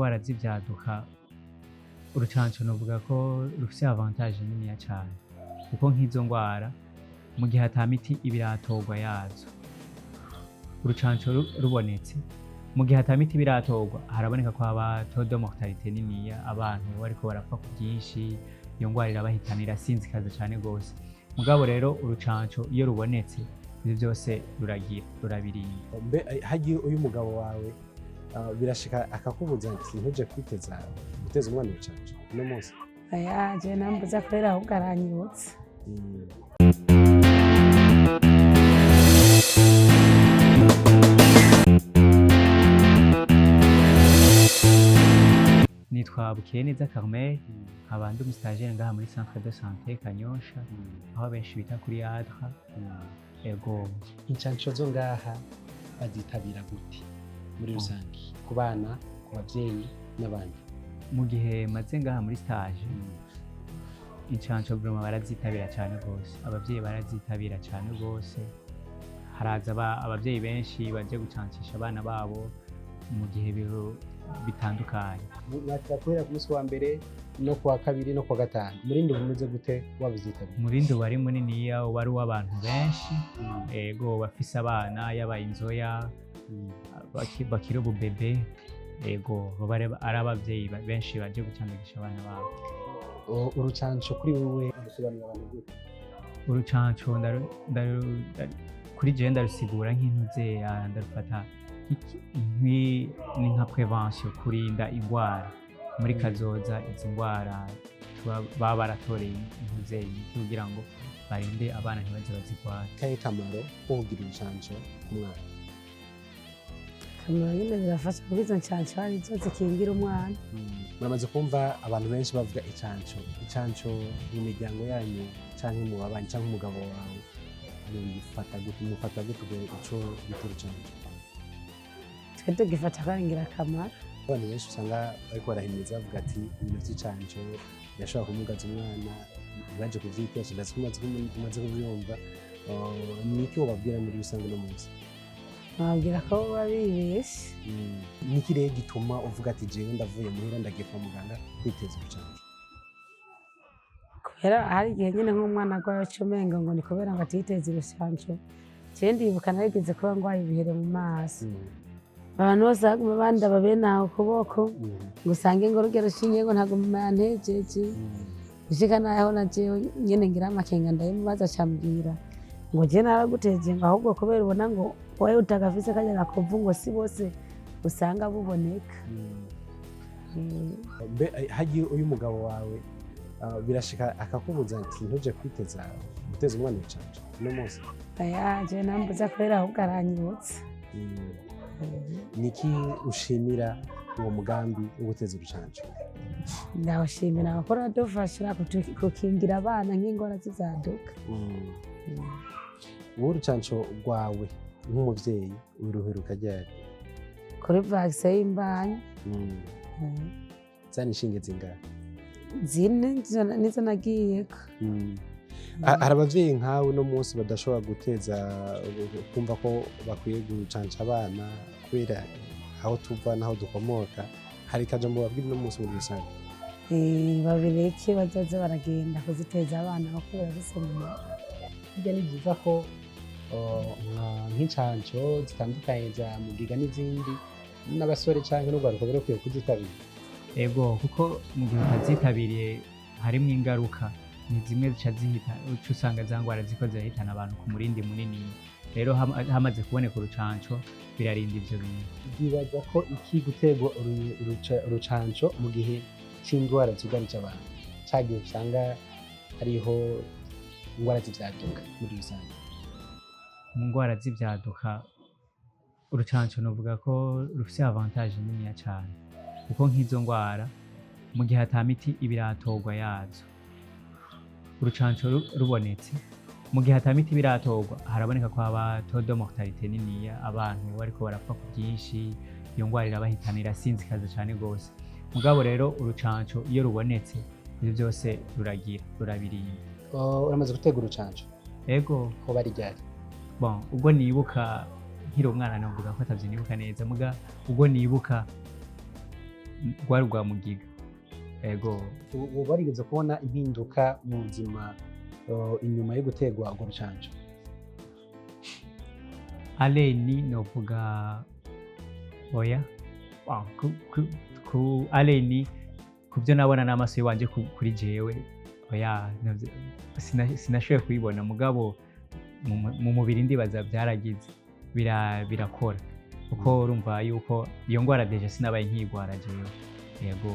ngwara z'ivyaduka urucanco novuga ko rufise avantage niniya cane kuko nk'izo ngwara mu gihe ata miti iba iratorwa yazo urucanco rubonetse mu gihe ata miti iba iratorwa haraboneka ko haba taux de mortalité niniya abantu bariko barapfa ku bwinshi iyo ngwara irabahitana irasinzikaza cane gose mugabo rero urucanco iyo rubonetse ivyo vyose rurabirinda. Mbe hagiye uyu mugabo wawe birashika akakubuza ati ntuje guteza umwana urucanco uno munsi? Oya je nambuza kubera ahubwo aranyibutsa. Nitwa Bukeneza Carmel, nkaba ndi umustajere ngaha muri centre de santé Kanyosha, aho benshi bita kuri Adra. Ego incanco zo ngaha bazitabira gute muri rusange ku bana, ku bavyeyi n'abandi? Mu gihe maze ngaha muri stage incanco vraiment barazitabira cyane gose, abavyeyi barazitabira cyane gose, haraza abavyeyi benshi baje gucancisha abana babo mu gihe bitandukanye. Mwakira ku munsi wa mbere no kuwa kabiri no kuwa gatanu, murindi bumeze gute wabizitabira? Murindi wari muniniya wari w'abantu benshi, ego bafise abana yabaye inzoya bakiri ububebe, ego ari abavyeyi benshi baje gucandagisha abana babo. Urucanco kuri wewe urusobanura abantu gute? Urucanco kuri jewe ndarusigura nk'intuze ndarufata ni nka prevention, kurinda ingwara muri kazoza. Izi ngwara baba baratoreye intuze kugira ngo barinde abana ntibaze bazigwara. Kahe kamaro ko kugira urucanco ku mwana? Kamaro nyine birafasha kuko izo ncanco arizo zikingira umwana. Muramaze kumva abantu benshi bavuga icanco mu miryango yanyu canke mu babanyi canke umugabo wawe mufata gute ico bita urucanco? Twe tugifata ko ari ingirakamaro. Abantu benshi usanga bariko barahimiriza bavuga ati ibintu vy'icanco birashobora kumugaza umwana, baje kuvyitesha ndetse umaze kuvyumva. Niki wobabwira muri rusange uno munsi? Nababwira ko baba bibeshe. Niki rero gituma uvuga ati jewe ndavuye muhira ndagiye kwa muganga kwiteza urucanco? Kubera hari igihe nyine nk'umwana agwaye umenga ngo ni kubera ngo atiteze urucanco. Je ndibuka narigeze kuba ngwaye ibihere mu maso, abantu bose baguma bandaba bene aho kuboko ngo usange ngo rugero rushinge ngo ntabwo yantejeje, gushika naho na jewe nyene ngira amakenga ndayimubaza acambwira ngo je naraguteje ngo ahubwo kubera ubona ngo wowe utagafise kanya gakovu ngo si bose usanga buboneka. Mbe hagiye uyu mugabo wawe birashika akakubuza ati ntuje guteza umwana urucanco uno munsi? Oya je nambuza kubera ahubwo aranyibutsa. Niki ushimira uwo mugambi wo guteza urucanco? Ndawushimira abakora badufasha kukingira abana nk'ingwara z'ivyaduka. Wowe urucanco rwawe nk'umuvyeyi uruheruka ryari? Kuri vaccine y'imbanyi. Zani inshinge zingahe? Zine nizo nagiyeko. Hari abavyeyi nkawe uno munsi badashobora guteza kumva ko bakwiye gucanca abana kubera aho tuva naho dukomoka, hari ikajambo babwira uno munsi muri rusange? Babireke bazoze baragenda kuziteza abana kuko barabisomera. Burya ni byiza ko nk'incanco zitandukanye za mugiga n'izindi n'abasore canke n'urwaruka barakwiye kuzitabira. Ego kuko mu gihe utazitabiriye harimwo ingaruka, ni zimwe zica zihita uca usanga za ngwara ziko zirahitana abantu ku murindi munini. Rero hamaze kuboneka urucanco birarinda ivyo bintu. Bibaza ko iki guterwa urucanco mu gihe c'ingwara zugarije abantu cagiye usanga hariho ingwara z'ivyaduka muri rusange? Mu ngwara z'ivyaduka urucanco novuga ko rufise avantage niniya cane kuko nk'izo ngwara mu gihe ata miti iba iratorwa yazo urucanco rubonetse mu gihe ata miti iba iratorwa haraboneka ko haba taux de mortalité niniya, abantu bariko barapfa ku bwinshi, iyo ngwara irabahitana irasinzikaza cane gose. Mugabo rero urucanco iyo rubonetse ivyo vyose rurabirinda. Uramaze gutega urucanco? Ego. Ko bari ryari? Bon, ubwo nibuka nkiri umwana navuga ko atavye nibuka neza, muga ubwo nibuka rwari rwa mugiga ego. ubu warigeze kubona impinduka mu buzima inyuma yo guterwa urwo rucanco? Aleni novuga oya. Ku aleni kubyo nabona n'amaso y'iwanje kuri jewe oya sinashoboye kuyibona mugabo mu mubiri ndibaza byaragize birakora kuko urumva yuko iyo ngwara deje sinabaye nkigwara jewe yego.